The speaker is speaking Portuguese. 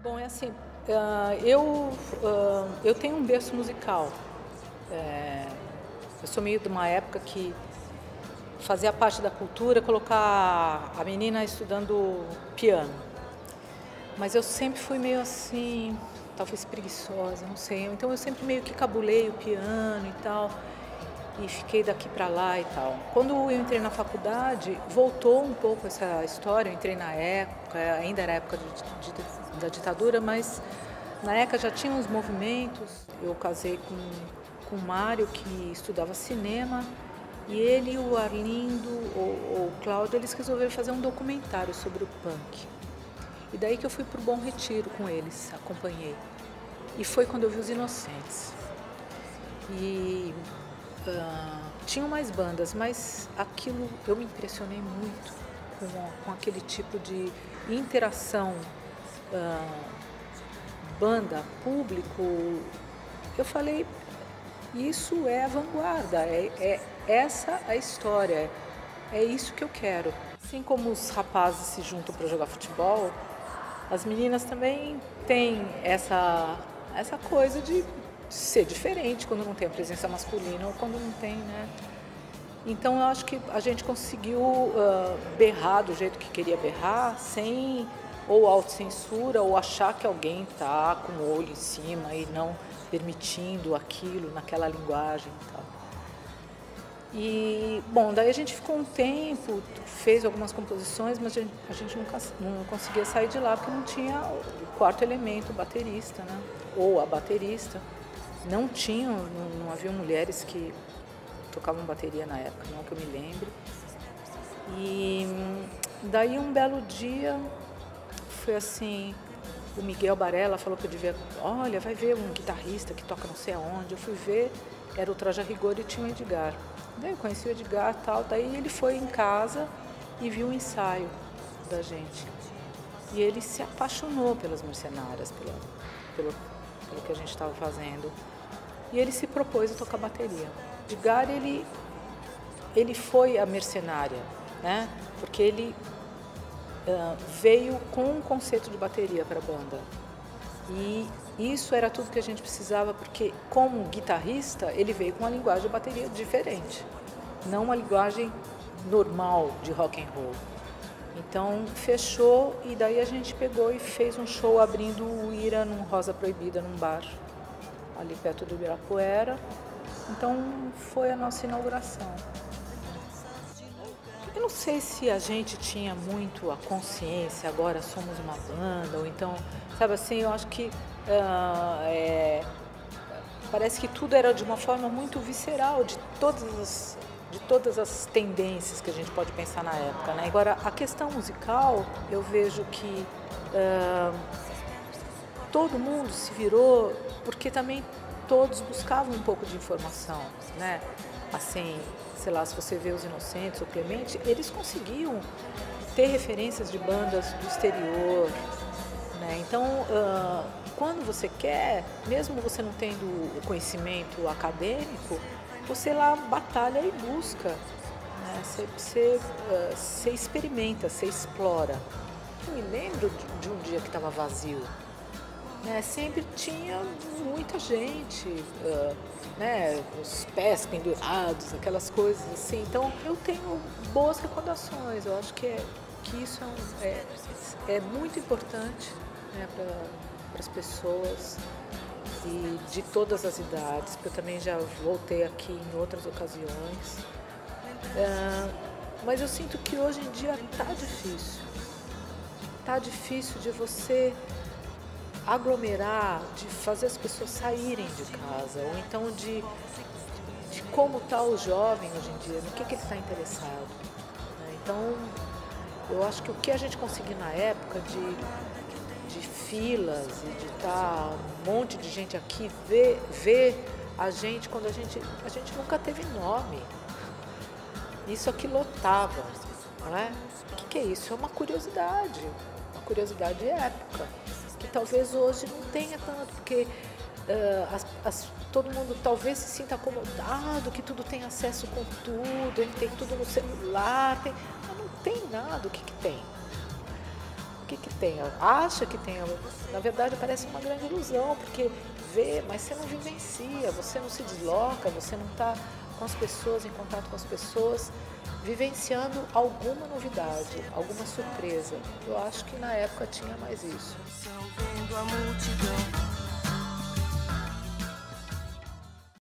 Bom, é assim, eu tenho um berço musical. Eh, eu sou meio de uma época que fazia parte da cultura colocar a menina estudando piano. Mas eu sempre fui meio assim, talvez preguiçosa, não sei. Então eu sempre meio que cabulei o piano e tal, e fiquei daqui para lá e tal. Quando eu entrei na faculdade, voltou um pouco essa história. Eu entrei na época, ainda era época da ditadura, mas na época já tinha uns movimentos. Eu casei com o Mário, que estudava cinema, e ele e o Arlindo, ou o Cláudio, eles resolveram fazer um documentário sobre o punk. E daí que eu fui para o Bom Retiro com eles, acompanhei. E foi quando eu vi Os Inocentes. E tinham mais bandas, mas aquilo eu me impressionei muito com aquele tipo de interação banda, público. Eu falei, isso é a vanguarda, é essa a história, é isso que eu quero. Assim como os rapazes se juntam para jogar futebol, as meninas também têm essa coisa de ser diferente quando não tem a presença masculina ou quando não tem, né? Então eu acho que a gente conseguiu berrar do jeito que queria berrar, sem ou autocensura ou achar que alguém está com o olho em cima e não permitindo aquilo naquela linguagem e tal. E, bom, daí a gente ficou um tempo, fez algumas composições, mas a gente nunca, não conseguia sair de lá porque não tinha o quarto elemento, o baterista, né? Ou a baterista. Não tinham, não haviam mulheres que tocavam bateria na época, não que eu me lembre. E daí um belo dia, foi assim, o Miguel Barella falou que eu devia, olha, vai ver um guitarrista que toca não sei aonde. Eu fui ver, era o Traje a Rigor e tinha o Edgar. Daí eu conheci o Edgar e tal, daí ele foi em casa e viu o ensaio da gente. E ele se apaixonou pelas Mercenárias, pelo que a gente estava fazendo. E ele se propôs a tocar bateria. Edgar, ele foi a mercenária, né? Porque ele veio com um conceito de bateria para a banda. E isso era tudo que a gente precisava, porque como guitarrista, ele veio com uma linguagem de bateria diferente, não uma linguagem normal de rock and roll. Então fechou e daí a gente pegou e fez um show abrindo o Ira num Rosa Proibida, num bar ali perto do Ibirapuera. Então foi a nossa inauguração. Eu não sei se a gente tinha muito a consciência, agora somos uma banda, ou então, sabe assim, eu acho que parece que tudo era de uma forma muito visceral, de todas as tendências que a gente pode pensar na época, né? Agora, a questão musical, eu vejo que todo mundo se virou, porque também todos buscavam um pouco de informação, né? Assim, sei lá, se você vê Os Inocentes ou Clemente, eles conseguiam ter referências de bandas do exterior, né? Então, quando você quer, mesmo você não tendo o conhecimento acadêmico, você lá batalha e busca, né? Você experimenta, você explora. Eu me lembro de um dia que estava vazio, né? Sempre tinha muita gente, né? Os pés pendurados, aquelas coisas assim. Então eu tenho boas recordações. Eu acho que isso é muito importante, né? Para as pessoas e de todas as idades, porque eu também já voltei aqui em outras ocasiões. Mas eu sinto que hoje em dia está difícil. Está difícil de você aglomerar, de fazer as pessoas saírem de casa, ou então de como está o jovem hoje em dia, no que ele está interessado, né? Então, eu acho que o que a gente conseguiu na época de filas e de estar um monte de gente aqui, ver a gente quando a gente nunca teve nome. Isso aqui lotava, não é? O que é isso? É uma curiosidade de época, que talvez hoje não tenha tanto, porque todo mundo talvez se sinta acomodado, que tudo tem acesso com tudo, tem tudo no celular, mas não tem nada. O que tem? que tem? Acha que tem, na verdade parece uma grande ilusão, porque vê, mas você não vivencia, você não se desloca, você não está com as pessoas, em contato com as pessoas, vivenciando alguma novidade, alguma surpresa. Eu acho que na época tinha mais isso. Vendo a multidão